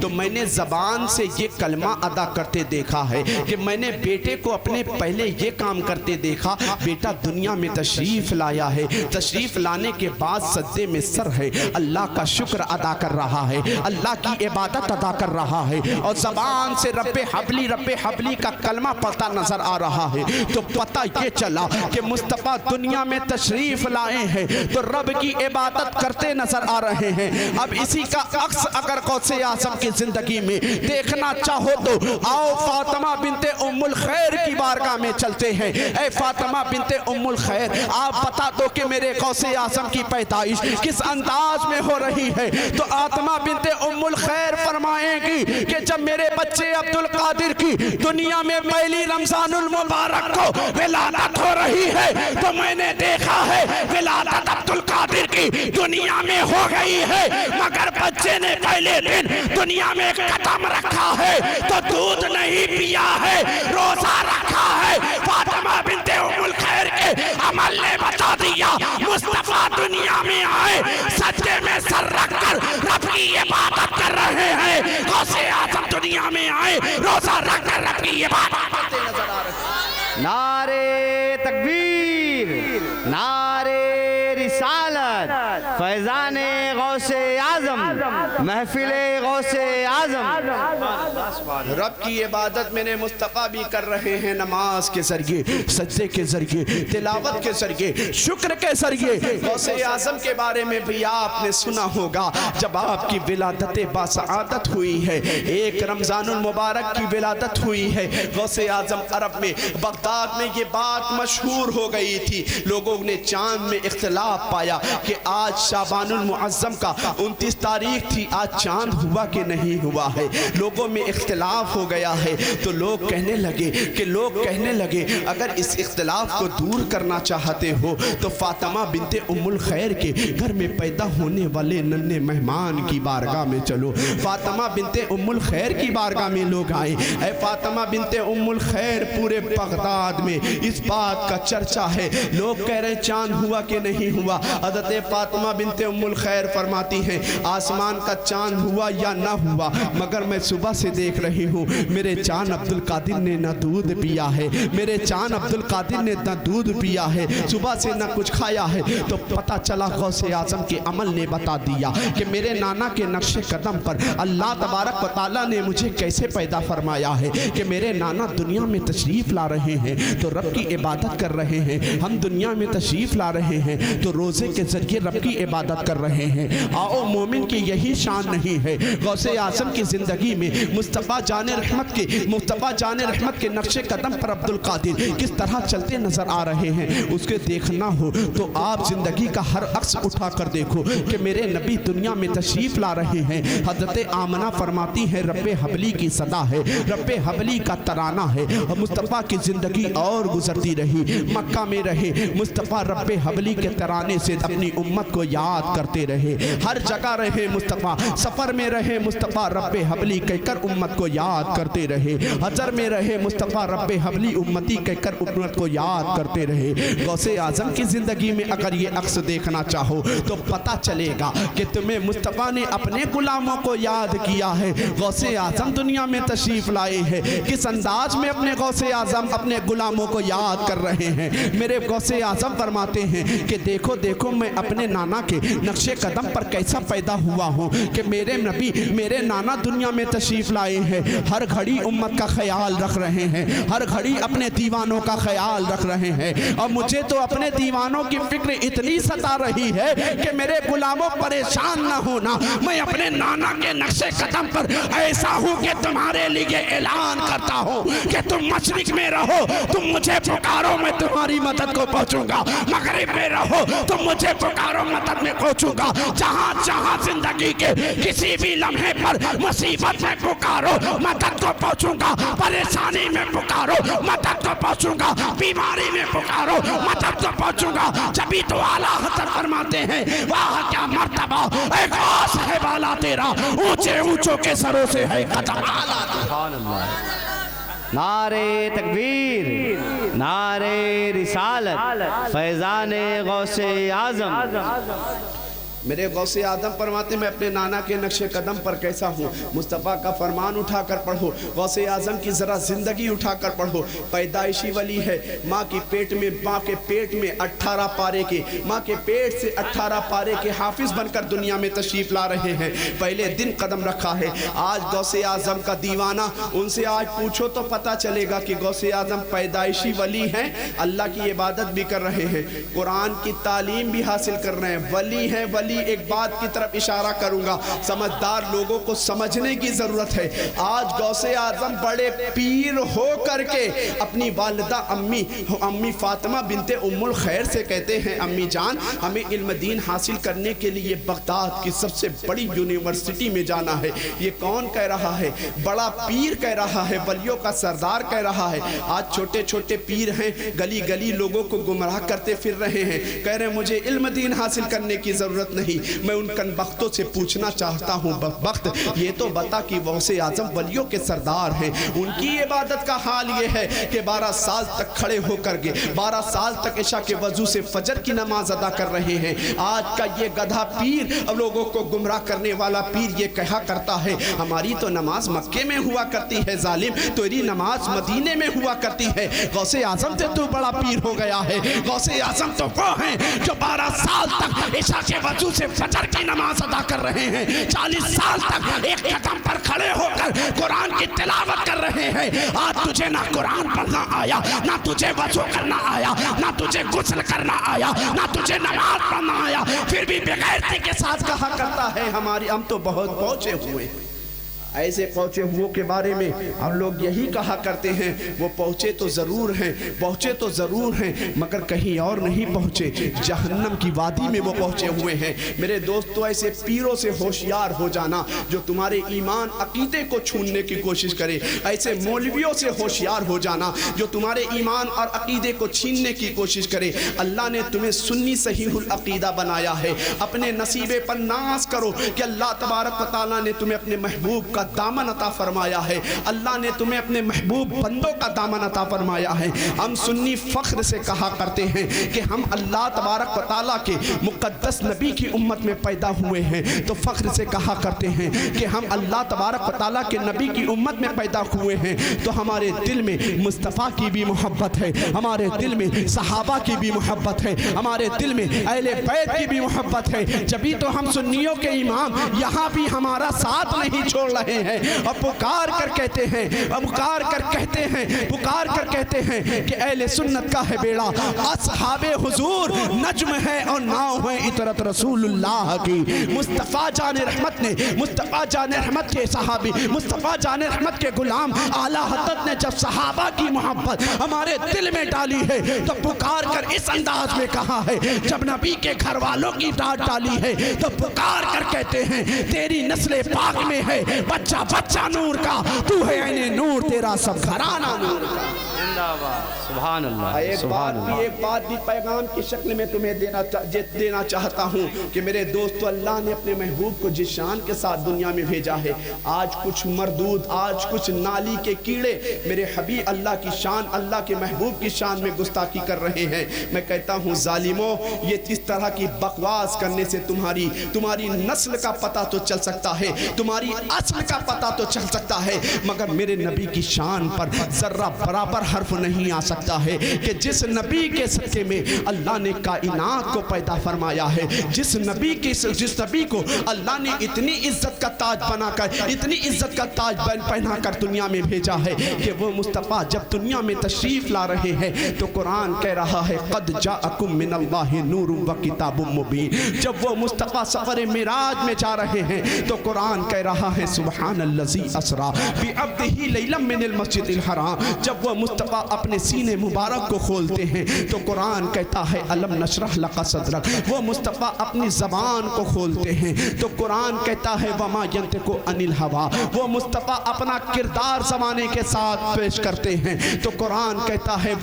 تو میں نے زبان سے یہ کلمہ ادا کرتے دیکھا ہے کہ میں نے بیٹے کو اپنے پہلے یہ کام کرتے دیکھا، بیٹا دنیا میں تشریف لایا ہے، تشریف لانے کے بعد سجدے میں سر ہے، اللہ کا شکر ادا کر رہا ہے، اللہ کی عبادت ادا کر رہا ہے، اور زبان سے رب حبلی کا کلمہ پڑھتا نظر آ رہا ہے۔ تو پتہ یہ چلا کہ مصطفیٰ دنیا میں تشریف لائے ہیں تو رب کی عبادت کرتے نظر آ رہے ہیں۔ اب اسی کا عکس اگر غوث اعظم کی زندگی میں دیکھنا چاہو تو آؤ فاطمہ بنت ام الخیر کی بارگاہ میں چلتے ہیں۔ اے فاطمہ بنت ام الخیر، آپ بتا دو کہ میرے غوث اعظم کی پیدائش کس انداز میں ہو رہی ہے؟ تو فاطمہ بنت ام الخیر فرمائیں گی کہ جب میرے بچے عبدالقادر کی دنیا میں پہلی رمضان المبارک کو ولادت ہو رہی ہے تو میں نے دیکھا ہے ولادت عبدالقادر کی دنیا میں ہو گئی ہے، مگر بچے نے پہلے دن دنیا میں قدم رکھا ہے تو دودھ نہیں پیا ہے، روزہ رکھا ہے۔ فاطمہ بنت ام الخیر کے عمل نے بتا دیا مصطفیٰ دنیا میں آئے، سجدے میں سر رکھ کر رب کی عبادت کر رہے ہیں۔ غوث اعظم دنیا میں آئے، روزہ رکھ کر رب کی عبادت کرتے نظر آ رہے ہیں۔ نعرے تکبیر، نعرے رسالت، فیضان غوث اعظم، محفل غوث اعظم۔ رب کی عبادت میرے مصطفیٰ بھی کر رہے ہیں، نماز کے ذریعے، سجدے کے ذریعے، تلاوت کے ذریعے، شکر کے ذریعے۔ غوث اعظم کے بارے میں بھی آپ نے سنا ہوگا، جب آپ کی ولادت باسعادت ہوئی ہے، ایک رمضان المبارک کی ولادت ہوئی ہے، غوث اعظم عرب میں بغداد میں یہ بات مشہور ہو گئی تھی، لوگوں نے چاند میں اختلاف پایا کہ آج شعبان المعظم کا 29 تاریخ تھی، آج چاند ہوا کہ نہیں ہوا ہے، لوگوں میں اختلاف ہو گیا ہے۔ تو لوگ کہنے لگے اگر اس اختلاف کو دور کرنا چاہتے ہو تو فاطمہ بنت ام الخیر کے گھر میں پیدا ہونے والے ننھے مہمان کی بارگاہ میں چلو۔ فاطمہ بنت ام الخیر کی بارگاہ میں لوگ آئے۔ اے فاطمہ بنت ام الخیر، پورے بغداد میں اس بات کا چرچا ہے، لوگ کہہ رہے چاند ہوا کہ نہیں ہوا۔ حضرت فاطمہ بنت ام الخیر فرماتی ہیں آسمان کا چاند ہوا یا نہ ہوا، مگر میں صبح سے دیکھ رہی ہوں میرے چاند عبدالقادر نے نہ دودھ پیا ہے، میرے چاند عبدالقادر نے نہ دودھ پیا ہے، صبح سے نہ کچھ کھایا ہے۔ تو پتہ چلا غوث اعظم کے عمل نے بتا دیا کہ میرے نانا کے نقش قدم پر اللہ تبارک و تعالیٰ نے مجھے کیسے پیدا فرمایا ہے کہ میرے نانا دنیا میں تشریف لا رہے ہیں تو رب کی عبادت کر رہے ہیں، ہم دنیا میں تشریف لا رہے ہیں تو روزے کے ذریعے رب کی عبادت کر رہے ہیں۔ آؤ مومن کی یہی شان نہیں ہے؟ غوث اعظم کی زندگی میں مصطفیٰ جان رحمت کے نقش قدم پر عبدالقادر کس طرح چلتے نظر آ رہے ہیں، اس کے دیکھنا ہو تو آپ زندگی کا ہر عکس اٹھا کر دیکھو کہ میرے نبی دنیا میں تشریف لا رہے ہیں۔ حضرت آمنہ فرماتی ہے رب حبلی کی صدا ہے، رب حبلی کا ترانہ ہے، اور مصطفیٰ کی زندگی اور گزرتی رہی، مکہ میں رہے مصطفیٰ رب حبلی کے ترانے سے اپنی امت کو یاد کرتے رہے، ہر جگہ رہے مصطفیٰ، سفر میں رہے مصطفیٰ رب حبلی کہہ کر امت کو یاد کرتے رہے، حضر میں رہے مصطفیٰ رب حبلی امتی کہہ کر امت کو یاد کرتے رہے۔ غوث اعظم کی زندگی میں اگر یہ عکس دیکھنا چاہو تو پتہ چلے گا کہ تمہیں مصطفیٰ نے اپنے غلاموں کو یاد کیا ہے۔ غوث اعظم دنیا میں تشریف لائے ہیں، کس انداز میں اپنے غوث اعظم اپنے غلاموں کو یاد کر رہے ہیں۔ میرے غوث اعظم فرماتے ہیں کہ دیکھو دیکھو میں اپنے نانا کے نقش قدم پر کیسا پیدا ہوا ہوں کہ میرے نبی میرے نانا دنیا میں تشریف لائے ہیں، ہر گھڑی امت کا خیال رکھ رہے ہیں، ہر گھڑی اپنے دیوانوں کا خیال رکھ رہے ہیں، اور مجھے تو اپنے دیوانوں کی فکر اتنی ستا رہی ہے کہ میرے غلاموں پریشان نہ ہونا، میں اپنے نانا کے نقش قدم پر ایسا ہوں کہ تمہارے لیے اعلان کرتا ہوں کہ تم مشرق میں رہو تم مجھے پکارو میں تمہاری مدد کو پہنچوں گا، مغرب میں رہو تم مجھے پکارو مدد میں پہنچوں گا، جہاں جہاں زندگی کے کسی بھی لمحے پر مصیبت میں پکارو مدد کو پہنچوں گا، پریشانی میں پکارو مدد کو پہنچوں گا، بیماری میں پکارو مدد کو پہنچوں گا۔ جبھی تو اعلیٰ حضرت فرماتے ہیں واہ کیا مرتبہ اے غوث ہے بالا تیرا، اونچے اونچوں کے سروں سے ہے قدم اعلیٰ۔ سبحان اللہ۔ نعرے تکبیر، نعرے رسالت، فیضان غوث اعظم۔ میرے غوث اعظم فرماتے میں اپنے نانا کے نقش قدم پر کیسا ہوں. مصطفیٰ کا فرمان اٹھا کر پڑھو. غوث اعظم کی ذرا زندگی اٹھا کر پڑھو. پیدائشی ولی ہے. ماں کے پیٹ میں 18 پارے کے، ماں کے پیٹ سے 18 پارے کے حافظ بن کر دنیا میں تشریف لا رہے ہیں. پہلے دن قدم رکھا ہے. آج غوث اعظم کا دیوانہ، ان سے آج پوچھو تو پتہ چلے گا کہ غوث اعظم پیدائشی ولی ہیں، اللہ کی عبادت بھی کر رہے ہیں، قرآن کی تعلیم بھی حاصل کر رہے ہیں. ولی ہیں ولی. ایک بات کی طرف اشارہ کروں گا، سمجھدار لوگوں کو سمجھنے کی ضرورت ہے. آج غوث اعظم بڑے پیر ہو کر کے اپنی والدہ امی فاطمہ بنت ام الخیر سے کہتے ہیں امی جان ہمیں علم دین حاصل کرنے کے لیے بغداد کی سب سے بڑی یونیورسٹی میں جانا ہے. یہ کون کہہ رہا ہے؟ بڑا پیر کہہ رہا ہے، ولیوں کا سردار کہہ رہا ہے. آج چھوٹے چھوٹے پیر ہیں، گلی گلی لوگوں کو گمراہ کرتے پھر رہے ہیں، کہہ رہے ہیں مجھے علم دین حاصل کرنے کی ضرورت نہیں. میں ان کن بختوں سے پوچھنا چاہتا ہوں، بخت یہ تو بتا کہ غوث اعظم ولیوں کے سردار ہیں، ان کی عبادت کا حال یہ ہے کہ 12 سال تک کھڑے ہو کر کے 12 سال تک عشاء کے وضو سے فجر کی نماز ادا کر رہے ہیں. آج کا یہ گدھا پیر، اب لوگوں کو گمراہ کرنے والا پیر یہ کہا کرتا ہے ہماری تو نماز مکے میں ہوا کرتی ہے، ظالم تیری نماز مدینے میں ہوا کرتی ہے. غوث اعظم سے تو بڑا پیر ہو گیا ہے. غوث اعظم تو وہ ہیں جو 12 سال تک عشاء کے وضو سے فجر کی نماز ادا کر رہے ہیں، 40 سال تک ایک قدم پر کھڑے ہو کر قرآن کی تلاوت کر رہے ہیں. آج تجھے نہ قرآن پڑھنا آیا، نہ تجھے وضو کرنا آیا، نہ تجھے غسل کرنا آیا، نہ تجھے نماز پڑھنا آیا، پھر بھی بغیرتی کے ساتھ کہا کرتا ہے ہم تو بہت پہنچے ہوئے. ایسے پہنچے ہوئے کے بارے میں ہم لوگ یہی کہا کرتے ہیں وہ پہنچے تو ضرور ہیں مگر کہیں اور نہیں پہنچے، جہنم کی وادی میں وہ پہنچے ہوئے ہیں. میرے دوستو ایسے پیروں سے ہوشیار ہو جانا جو تمہارے ایمان عقیدے کو چھوننے کی کوشش کرے. ایسے مولویوں سے ہوشیار ہو جانا جو تمہارے ایمان اور عقیدے کو چھیننے کی کوشش کرے. اللہ نے تمہیں سنی صحیح العقیدہ بنایا ہے. اپنے نصیبے پر ناز کرو کہ اللہ تبارک و تعالیٰ نے تمہیں اپنے محبوب کا دامن عطا فرمایا ہے. اللہ نے تمہیں اپنے محبوب بندوں کا دامن عطا فرمایا ہے. ہم سنی فخر سے کہا کرتے ہیں کہ ہم اللہ تبارک و تعالیٰ کے مقدس نبی کی امت میں پیدا ہوئے ہیں، تو فخر سے کہا کرتے ہیں کہ ہم اللہ تبارک و تعالیٰ کے نبی کی امت میں پیدا ہوئے ہیں تو ہمارے دل میں مصطفیٰ کی بھی محبت ہے، ہمارے دل میں صحابہ کی بھی محبت ہے، ہمارے دل میں اہل بیت کی بھی محبت ہے. جبھی تو ہم سنیوں کے امام یہاں بھی ہمارا ساتھ نہیں چھوڑ رہے ہیں اور پکار کر کہتے ہیں کہ اہل سنت کا ہے بیڑا، اصحاب حضور نجم ہے اور ناؤ ہے اطرت رسول اللہ کی. مصطفیٰ جان رحمت کے صحابی، مصطفیٰ جان رحمت کے غلام اعلیٰ حضرت نے جب صحابہ کی محبت ہمارے دل میں ڈالی ہے تو پکار کر اس انداز میں کہا ہے. جب نبی کے گھر والوں کی ڈانٹ ڈالی ہے تو پکار کر کہتے ہیں تیری نسل پاک میں ہے بچہ نور کا، تو ہے عین نور، تیرا سب گھرانہ نور کا. سبحان اللہ. ایک بات بھی پیغام کی شکل میں تمہیں دینا چاہتا ہوں کہ میرے دوستو اللہ نے اپنے محبوب کو جس شان کے ساتھ دنیا میں بھیجا ہے، آج کچھ مردود، آج کچھ نالی کے کیڑے میرے حبیب اللہ کی شان، اللہ کے محبوب کی شان میں گستاخی کر رہے ہیں. میں کہتا ہوں ظالموں، یہ اس طرح کی بکواس کرنے سے تمہاری نسل کا پتہ تو چل سکتا ہے، تمہاری اصل کا پتہ تو چل سکتا ہے، مگر میرے نبی کی شان پر ذرہ برابر حرف نہیں آ سکتا ہے کہ جس نبی کے صدقے میں اللہ نے کائنات کو پیدا فرمایا ہے، جس نبی کو اللہ نے اتنی عزت کا تاج بنا کر، اتنی عزت کا تاج پہنا کر دنیا میں بھیجا ہے کہ وہ مصطفیٰ جب دنیا میں تشریف لا رہے ہیں تو قرآن کہہ رہا ہے قد جاءکم من اللہ نور و کتاب مبین. جب وہ مصطفیٰ سفر معراج میں جا رہے ہیں تو قرآن کہہ رہا ہے سبحان الذی اسری بعبدہ لیلا من المسجد الحرام. جب وہ مصطفیٰ اپنے سینے مبارک کو کھولتے ہیں تو قرآن کہتا ہے الم نشرح لک صدرک. وہ مصطفیٰ اپنی زبان کو کھولتے ہیں تو قرآن کہتا ہے وما ینطق عن الہوی. وہ مصطفیٰ اپنا کردار زمانے کے ساتھ پیش کرتے ہیں تو قرآن کہتا ہے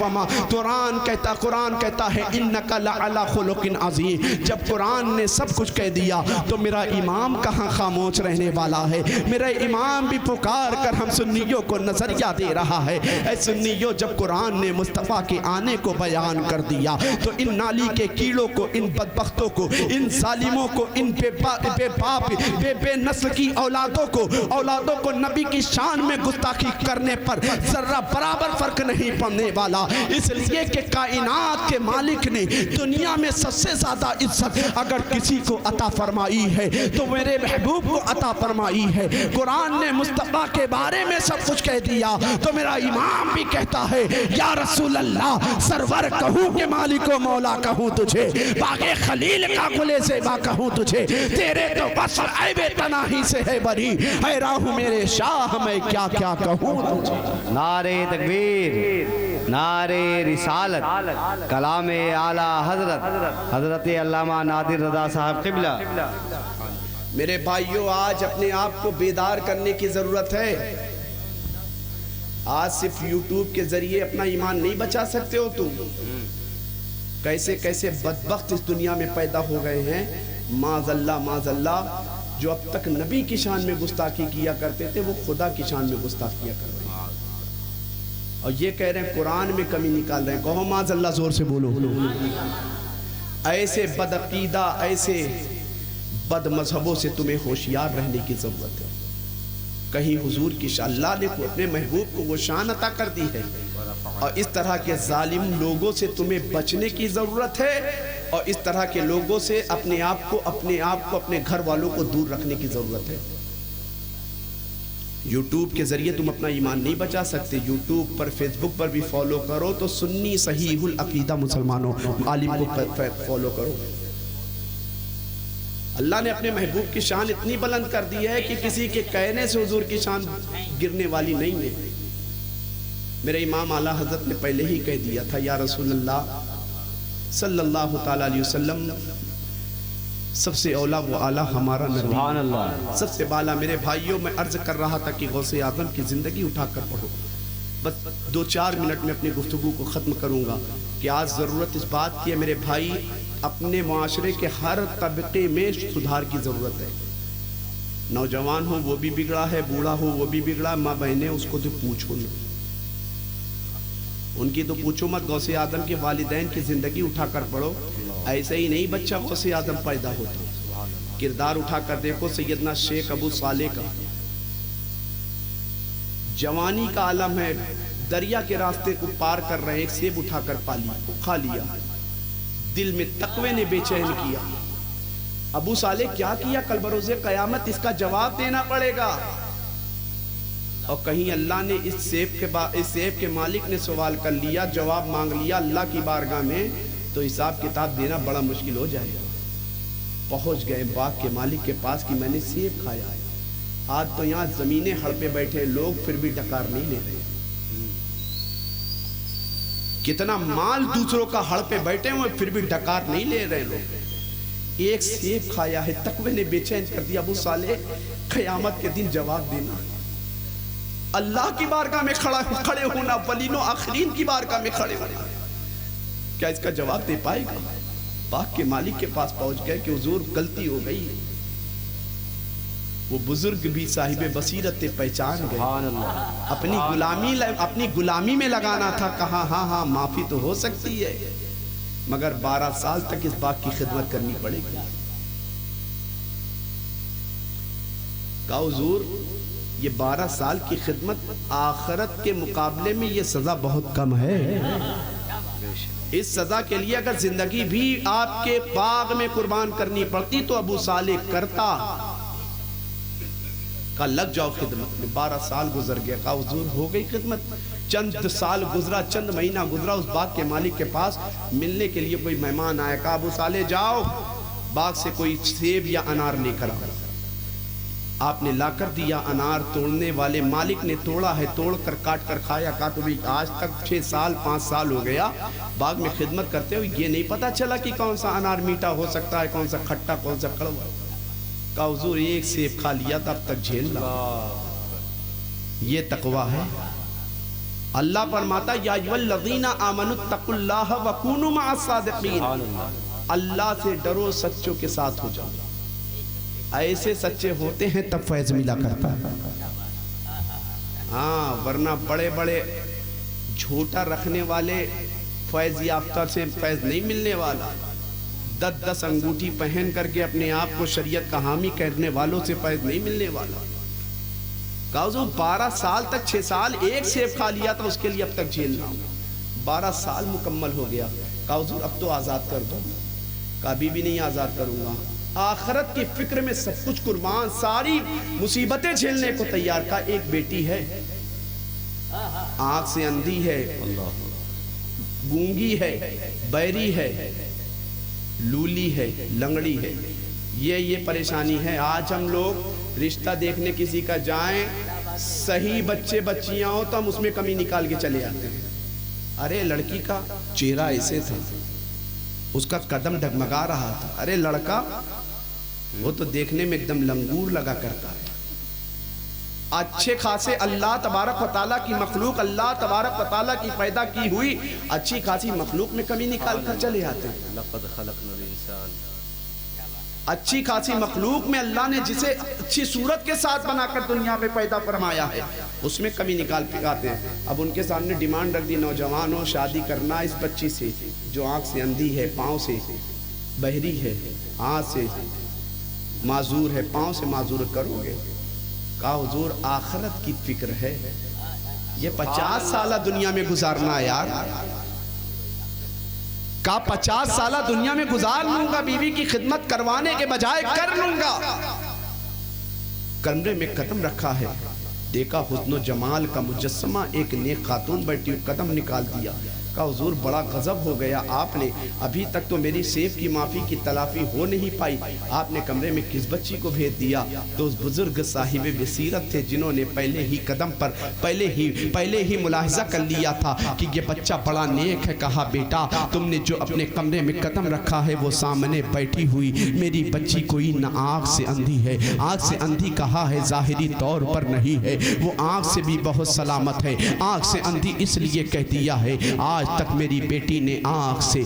قرآن کہتا ہے انک لعلی خلق عظیم. جب قرآن نے سب کچھ کہہ دیا تو میرا امام کہاں خاموش رہنے والا ہے؟ میرا امام بھی پکار کر ہم سنیوں کو نظریہ دے رہا ہے. اے سنیوں جب قرآن نے مصطفیٰ کے آنے کو بیان کر دیا تو ان نالی کے کیڑوں کو، ان بدبختوں کو، ان ظالموں کو، ان بے باپ بے نسل کی اولادوں کو نبی کی شان میں گستاخی کرنے پر ذرہ برابر فرق نہیں پڑنے والا، اس لیے کہ کائنات کے مالک نے دنیا میں سب سے زیادہ عزت اگر کسی کو عطا فرمائی ہے تو میرے محبوب کو عطا فرمائی ہے۔ قرآن نے مصطفیٰ کے بارے میں سب کچھ کہہ دیا تو میرا امام بھی کہتا ہے یا رسول اللہ، سرور کہوں کہ مالک و مولا کہوں تجھے، باغ خلیل کا گل زیبا کہوں تجھے، تیرے تو بس عیب تناہی سے ہے بری، اے راہ میرے شاہ میں کیا کیا کہوں تجھے۔ نعرہ تکبیر، نعرہ رسالت، کلام اعلیٰ حضرت علامہ نادر رضا صاحب قبلہ۔ میرے بھائیوں، آج اپنے آپ کو بیدار کرنے کی ضرورت ہے۔ آج صرف یوٹیوب کے ذریعے اپنا ایمان نہیں بچا سکتے ہو تم۔ کیسے کیسے بدبخت اس دنیا میں پیدا ہو گئے ہیں، معاذ اللہ، جو اب تک نبی کی شان میں گستاخی کیا کرتے تھے وہ خدا کی شان میں گستاخی کیا کرتے ہیں، اور یہ کہہ رہے ہیں قرآن میں کمی نکال رہے ہیں۔ کہو معاذ اللہ، زور سے بولو۔ ایسے بدعقیدہ، ایسے بد مذہبوں سے تمہیں ہوشیار رہنے کی ضرورت ہے۔ کہیں حضور کی شان، اللہ نے اپنے محبوب کو وہ شان عطا کر دی ہے، اور اس طرح کے ظالم لوگوں سے تمہیں بچنے کی ضرورت ہے، اور اس طرح کے لوگوں سے اپنے آپ کو اپنے گھر والوں کو دور رکھنے کی ضرورت ہے۔ یوٹیوب کے ذریعے تم اپنا ایمان نہیں بچا سکتے۔ یوٹیوب پر، فیس بک پر بھی فالو کرو تو سنی صحیح العقیدہ مسلمانوں عالم کو فالو کرو۔ اللہ نے اپنے محبوب کی شان اتنی بلند کر دی ہے کہ کسی کے کہنے سے حضور کی شان گرنے والی نہیں ہے۔ میرے امام اعلیٰ حضرت نے پہلے ہی کہہ دیا تھا یا رسول اللہ صلی اللہ تعالیٰ علیہ وسلم، سب سے اولا وہ اعلیٰ ہمارا نبی، سبحان اللہ، سب سے بالا۔ میرے بھائیوں، میں عرض کر رہا تھا کہ غوث اعظم کی زندگی اٹھا کر پڑھو۔ بس 2-4 منٹ میں اپنی گفتگو کو ختم کروں گا کہ آج ضرورت اس بات کی ہے میرے بھائی، اپنے معاشرے کے ہر طبقے میں سدھار کی ضرورت ہے۔ نوجوان ہو وہ بھی بگڑا ہے، بوڑھا ہو وہ بھی بگڑا، ماں بہنیں اس کو تو پوچھو نہیں، ان کی تو پوچھو مت۔ غوث اعظم کے والدین کی زندگی اٹھا کر پڑھو، ایسے ہی نہیں بچہ غوث اعظم پیدا ہوتا۔ کردار اٹھا کر دیکھو سیدنا شیخ ابو صالح کا، جوانی کا عالم ہے، دریا کے راستے کو پار کر رہے، ایک سیب اٹھا کر کھا لیا، دل میں تقوی نے بے چین کیا۔ ابو صالح کیا کیا؟ کل بروز قیامت اس کا جواب دینا پڑے گا۔ اور کہیں اللہ نے اس سیب کے مالک نے سوال کر لیا، جواب مانگ لیا اللہ کی بارگاہ میں، تو حساب کتاب دینا بڑا مشکل ہو جائے گا۔ پہنچ گئے باغ کے مالک کے پاس کہ میں نے سیب کھایا ہے، آج تو یہاں زمینیں ہڑ پہ بیٹھے لوگ پھر بھی ڈکار نہیں لے رہے۔ کتنا مال دوسروں کا ہڑ پہ بیٹھے ہوئے پھر بھی ڈکار نہیں لے رہے لوگ۔ ایک سیب کھایا ہے، تقوی نے بے چین کر دیا۔ ابو صالح قیامت کے دن جواب دینا، اللہ کی بارگاہ میں کھڑے ہونا، اولین و آخرین کی بارگاہ میں کھڑے ہونا، کیا اس کا جواب دے پائے گا؟ باغ کے مالک کے پاس پہنچ گئے کہ حضور غلطی ہو گئی۔ وہ بزرگ بھی صاحب بصیرت پہچان گئے، اپنی غلامی میں لگانا تھا، کہا ہاں معافی تو ہو سکتی ہے مگر 12 سال تک اس باغ کی خدمت کرنی پڑے گی۔ کہا حضور یہ 12 سال کی خدمت آخرت کے مقابلے میں یہ سزا بہت کم ہے، اس سزا کے لیے اگر زندگی بھی آپ کے باغ میں قربان کرنی پڑتی تو ابو صالح کرتا۔ کہا لگ جاؤ خدمت میں۔ 12 سال گزر گیا، کہا حضور ہو گئی خدمت۔ چند سال گزرا، چند مہینہ گزرا، اس باغ کے مالک کے پاس ملنے کے لیے کوئی مہمان آیا، کہا ابو صالح جاؤ باغ سے کوئی سیب یا انار لے کر آؤ۔ آپ نے لا کر دیا انار، توڑنے والے مالک نے توڑا ہے، توڑ کر کاٹ کر کھایا۔ کہا تو بھی آج تک 6 سال 5 سال ہو گیا باغ میں خدمت کرتے ہوئے، یہ نہیں پتا چلا کہ کون سا انار میٹھا ہو سکتا ہے، کون سا کھٹا، کون سا کڑوا۔ کہا حضور ایک سیب کھا لیا تھا، اب تک جھیل رہا۔ یہ تقویٰ ہے۔ اللہ فرماتا یا ایھا الذین آمنوا اتقوا اللہ وکونوا مع الصادقین، اللہ سے ڈرو، سچوں کے ساتھ ہو جاؤ۔ ایسے سچے ہوتے ہیں تب فیض ملا کرتا ہے، ہاں ورنہ بڑے بڑے چھوٹا رکھنے والے فیض یافتہ سے فیض نہیں ملنے والا، 10 انگوٹھی پہن کر کے اپنے آپ کو شریعت کا حامی کرنے والوں سے فیض نہیں ملنے والا۔ کہا حضور 12 سال تک 6 سال ایک سیب کھا لیا تھا، اس کے لیے اب تک جیل نہ ہوں، 12 سال مکمل ہو گیا۔ کہا حضور اب تو آزاد کر دو۔ کہا ابھی بھی نہیں آزاد کروں گا، آخرت کی فکر میں سب کچھ قربان، ساری مصیبتیں جھیلنے کو تیار۔ کا ایک بیٹی ہے، آنکھ سے اندھی ہے، گونگی ہے، بہری ہے، لولی ہے، لنگڑی ہے، یہ پریشانی ہے۔ آج ہم لوگ رشتہ دیکھنے کسی کا جائیں، صحیح بچے بچیاں ہوں تو ہم اس میں کمی نکال کے چلے آتے ہیں۔ ارے لڑکی کا چہرہ ایسے تھا، اس کا قدم ڈگمگا رہا تھا، ارے لڑکا وہ تو دیکھنے میں ایک دم لنگور لگا کرتا ہے۔ اچھے خاصے اللہ تبارک و تعالیٰ کی مخلوق، اللہ تبارک و تعالیٰ کی پیدا کی ہوئی اچھی خاصی مخلوق میں کمی نکال کر چلے آتے ہیں۔ لقد خلقنا الانسان، اچھی خاصی مخلوق میں اللہ نے جسے اچھی صورت کے ساتھ بنا کر دنیا میں پیدا فرمایا ہے، اس میں کمی نکال پکاتے ہیں۔ اب ان کے سامنے ڈیمانڈ رکھ دی، نوجوانوں شادی کرنا اس بچی سے جو آنکھ سے اندھی ہے، پاؤں سے بہری ہے، ہاتھ سے معذور ہے، پاؤں سے معذور کرو گے؟ کہا حضور آخرت کی فکر ہے، یہ 50 سالہ دنیا میں گزارنا ہے یار۔ کہا 50 سالہ دنیا میں گزار لوں گا، بیوی کی خدمت کروانے کے بجائے کر لوں گا۔ کمرے میں قدم رکھا ہے، دیکھا حسن و جمال کا مجسمہ، ایک نیک خاتون بیٹھی، قدم نکال دیا۔ کہا حضور بڑا غضب ہو گیا آپ نے، ابھی تک تو میری سیف کی معافی کی تلافی ہو نہیں پائی، آپ نے کمرے میں کس بچی کو بھیج دیا؟ تو اس بزرگ صاحب بصیرت تھے جنہوں نے پہلے ہی قدم پر پہلے ہی ملاحظہ کر لیا تھا کہ یہ بچہ بڑا نیک ہے۔ کہا بیٹا تم نے جو اپنے کمرے میں قدم رکھا ہے وہ سامنے بیٹھی ہوئی میری بچی کوئی نہ آنکھ سے اندھی ہے، آنکھ سے اندھی کہا ہے ظاہری طور پر نہیں ہے، وہ آنکھ سے بھی بہت سلامت ہے، آنکھ سے اندھی اس لیے کہہ دیا ہے آج تک میری بیٹی نے آنکھ سے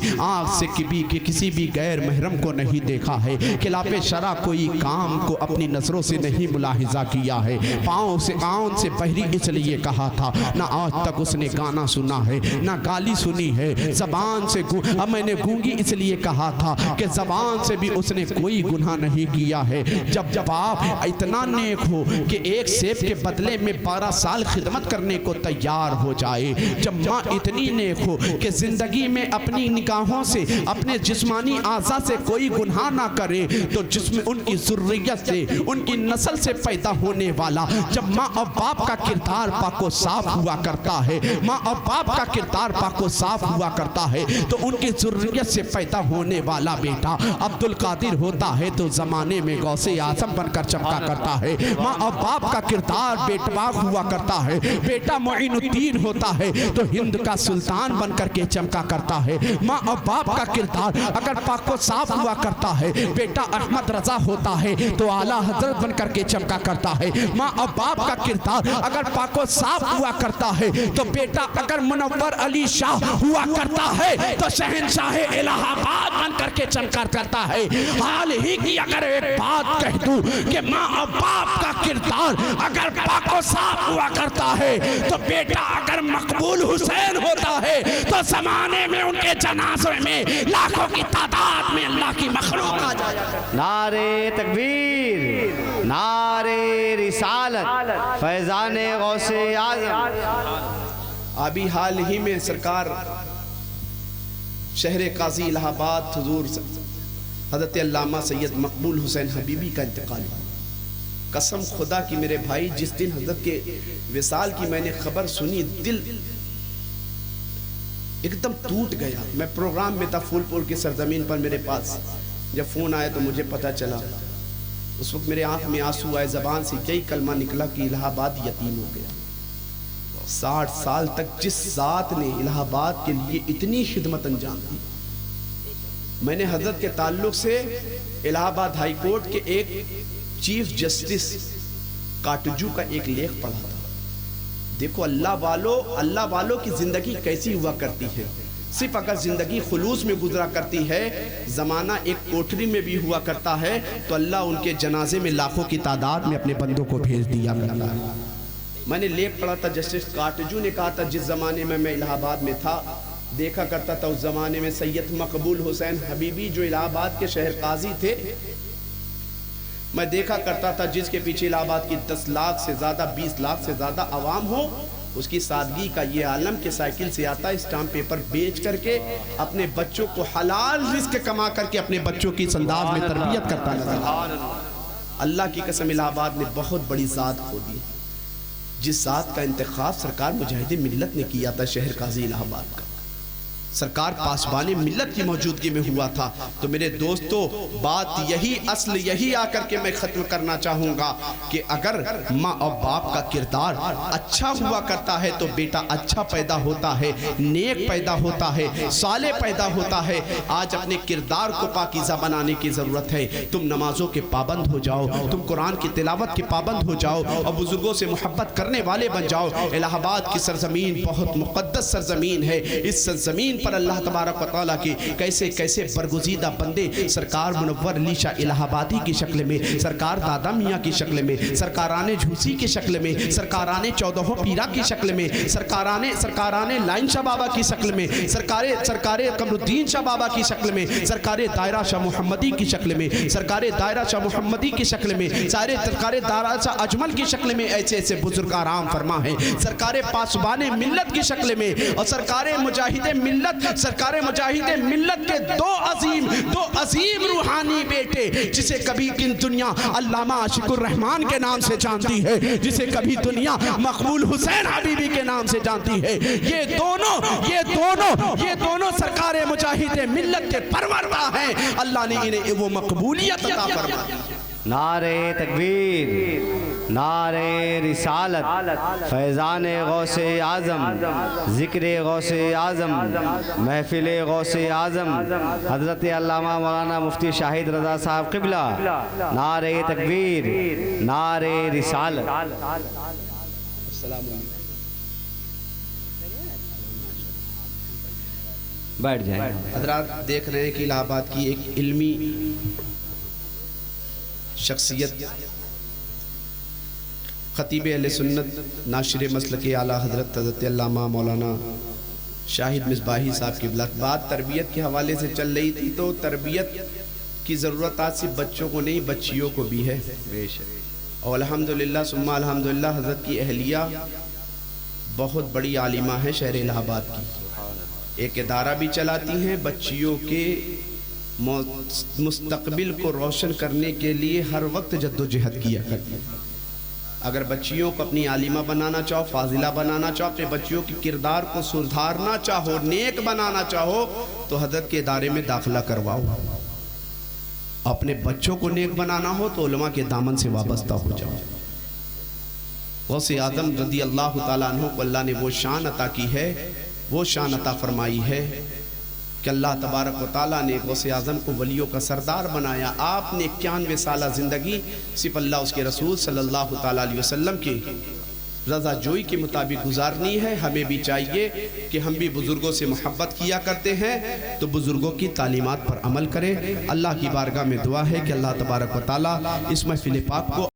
کسی بھی غیر محرم کو نہیں دیکھا ہے، خلاف شرع کوئی کام کو اپنی نظروں سے نہیں ملاحظہ کیا ہے، پاؤں سے کان سے بہری اس لیے کہا تھا، نہ آج تک اس نے گانا سنا ہے نہ گالی سنی ہے، زبان سے میں نے گونگی اس لیے کہا تھا کہ زبان سے بھی اس نے کوئی گناہ نہیں کیا ہے۔ جب آپ اتنا نیک ہو کہ ایک سیب کے بدلے میں 12 سال خدمت کرنے کو تیار ہو جائے، جب ماں اتنی نیک ہو کہ زندگی میں اپنی نگاہوں سے اپنے جسمانی اعضاء سے کوئی گناہ نہ کرے، تو جسم ان کی ذریت سے ان کی نسل سے پیدا ہونے والا جب ماں اور باپ کا کردار پاک و صاف ہوا کرتا ہے، ماں اور باپ کا کردار پاک و صاف ہوا کرتا ہے تو ان کی ذریت سے پیدا ہونے والا بیٹا عبد القادر ہوتا ہے تو زمانے میں غوث اعظم بن کر چمکا کرتا ہے، ماں اور باپ کا کردار بیٹباغ ہوا کرتا ہے، بیٹا معین الدین ہوتا ہے تو ہند کا سلطان بن کر کے چمکا کرتا ہے، ماں اور باپ کا کردار اگر پاک و صاف ہوا کرتا ہے، بیٹا احمد رضا ہوتا ہے تو اعلیٰ حضرت بن کر کے چمکا کرتا ہے، ماں اور باپ کا کردار اگر پاک و صاف ہوا کرتا ہے تو بیٹا اگر منور علی شاہ ہوا کرتا ہے تو شہنشاہ الہ آباد بن کر کے چمکا کرتا ہے۔ حال ہی کی اگر ایک بات کہہ دوں کہ ماں اور باپ کا کردار اگر پاک و صاف ہوا کرتا ہے تو بیٹا اگر مقبول حسین ہوتا ہے تو زمانے میں ان کے جنازے میں لاکھوں کی تعداد میں اللہ کی مخلوق آ جایا کرتی۔ نعرے تکبیر، نعرے رسالت، فیضان غوث اعظم۔ ابھی حال ہی میں سرکار شہر قاضی الہ آباد حضور حضرت علامہ سید مقبول حسین حبیبی کا انتقال ہوا۔ قسم خدا کی میرے بھائی جس دن حضرت کے وصال کی میں نے خبر سنی دل ایک دم ٹوٹ گیا۔ میں پروگرام میں تھا پھول پور کی سرزمین پر، میرے پاس جب فون آیا تو مجھے پتا چلا، اس وقت میرے آنکھ میں آنسو آئے، زبان سے یہی کلمہ نکلا کہ الہ آباد یتیم ہو گیا۔ 60 سال تک جس ذات نے الہ آباد کے لیے اتنی خدمت انجام دی، میں نے حضرت کے تعلق سے الہ آباد ہائی کورٹ کے ایک چیف جسٹس کاٹجو کا ایک لیکھ پڑھا تھا۔ دیکھو اللہ والوں کی زندگی کیسی ہوا کرتی ہے، صرف اگر زندگی خلوص میں گزرا کرتی ہے، زمانہ ایک کوٹری میں بھی ہوا کرتا ہے تو اللہ ان کے جنازے میں لاکھوں کی تعداد میں اپنے بندوں کو بھیج دیا کرتا ہے۔ میں نے لیپ پڑھا تھا، جسٹس کاٹجو نے کہا تھا جس زمانے میں الہ آباد میں تھا دیکھا کرتا تھا، اس زمانے میں سید مقبول حسین حبیبی جو الہ آباد کے شہر قاضی تھے، میں دیکھا کرتا تھا جس کے پیچھے الہ آباد کی 10 لاکھ سے زیادہ 20 لاکھ سے زیادہ عوام ہو، اس کی سادگی کا یہ عالم کہ سائیکل سے آتا ہے، اسٹامپ پیپر بیچ کر کے اپنے بچوں کو حلال رزق کما کر کے اپنے بچوں کی اس انداز میں تربیت کرتا نظر۔ اللہ کی قسم الہ آباد نے بہت بڑی ذات کھو دی، جس ذات کا انتخاب سرکار مجاہد ملت نے کیا تھا، شہر قاضی الہ آباد کا سرکار پاسبان ملت کی موجودگی میں ہوا تھا۔ تو میرے دوستو بات یہی اصل یہی آ کر کے میں ختم کرنا چاہوں گا کہ اگر ماں اور باپ کا کردار اچھا ہوا کرتا ہے تو بیٹا اچھا پیدا ہوتا ہے، نیک پیدا ہوتا ہے، صالح پیدا ہوتا ہے۔ آج اپنے کردار کو پاکیزہ بنانے کی ضرورت ہے۔ تم نمازوں کے پابند ہو جاؤ، تم قرآن کی تلاوت کے پابند ہو جاؤ اور بزرگوں سے محبت کرنے والے بن جاؤ۔ الہ آباد کی سرزمین بہت مقدس سرزمین ہے، اس سرزمین پر اللہ تبارک و تعالیٰ کی کیسے کیسے برگزیدہ بندے سرکار منور علی شاہ الہ آبادی کی شکل میں، سرکار دادا میاں کی شکل میں، سرکاران جھوسی کی شکل میں، سرکاران 14 پیرا کی شکل میں، سرکاران لائن شاہ بابا کی شکل میں، سرکار قمر الدین شاہ بابا کی شکل میں، سرکار دائرہ شاہ محمدی کی شکل میں، سرکار دائرہ شاہ محمدی کی شکل میں، سرکار دائرہ شاہ اجمل کی شکل میں ایسے ایسے بزرگ آرام فرما ہیں، سرکار پاسبان ملت کی شکل میں، اور سرکار مجاہد ملت کے دو عظیم روحانی بیٹے، جسے کبھی دنیا علامہ عاشق الرحمن کے نام سے جانتی ہے، جسے کبھی دنیا مقبول حسین حبیبی کے نام سے جانتی ہے، یہ دونوں سرکار مجاہد ملت کے پروردہ ہیں۔ اللہ نے انہیں وہ مقبولیت عطا فرمائی۔ نعرہ تکبیر، نعرہ رسالت، فیضان غوث اعظم، ذکر غوث اعظم، محفل غوث اعظم حضرت علامہ مولانا مفتی شاہد رضا صاحب قبلہ، نعرہ تکبیر، نعرہ رسالت۔ بیٹھ جائیں حضرات، دیکھ رہے ہیں کہ الہ آباد کی ایک علمی شخصیت، خطیب اہل سنت، ناشر مسلک اعلیٰ حضرت علامہ مولانا شاہد مصباحی صاحب کی بات تربیت کے حوالے سے چل رہی تھی، تو تربیت کی ضرورت آج صرف بچوں کو نہیں بچیوں کو بھی ہے، اور الحمدللہ ثم الحمدللہ حضرت کی اہلیہ بہت بڑی عالمہ ہے شہر الہ آباد کی، ایک ادارہ بھی چلاتی ہیں، بچیوں کے مستقبل کو روشن کرنے کے لیے ہر وقت جد و جہد کیا کرتی ہیں۔ اگر بچیوں کو اپنی عالمہ بنانا چاہو، فاضلہ بنانا چاہو، اپنے بچیوں کی کردار کو سدھارنا چاہو، نیک بنانا چاہو، تو حضرت کے ادارے میں داخلہ کرواؤ۔ اپنے بچوں کو نیک بنانا ہو تو علماء کے دامن سے وابستہ ہو جاؤ۔ غوث اعظم رضی اللہ تعالیٰ عنہ کو اللہ نے وہ شان عطا کی ہے، وہ شان عطا فرمائی ہے کہ اللہ تبارک و تعالیٰ نے غوث اعظم کو ولیوں کا سردار بنایا۔ آپ نے 91 سالہ زندگی صرف اللہ اس کے رسول صلی اللہ تعالیٰ علیہ وسلم کی رضا جوئی کے مطابق گزارنی ہے۔ ہمیں بھی چاہیے کہ ہم بھی بزرگوں سے محبت کیا کرتے ہیں تو بزرگوں کی تعلیمات پر عمل کریں۔ اللہ کی بارگاہ میں دعا ہے کہ اللہ تبارک و تعالیٰ اس محفل پاک کو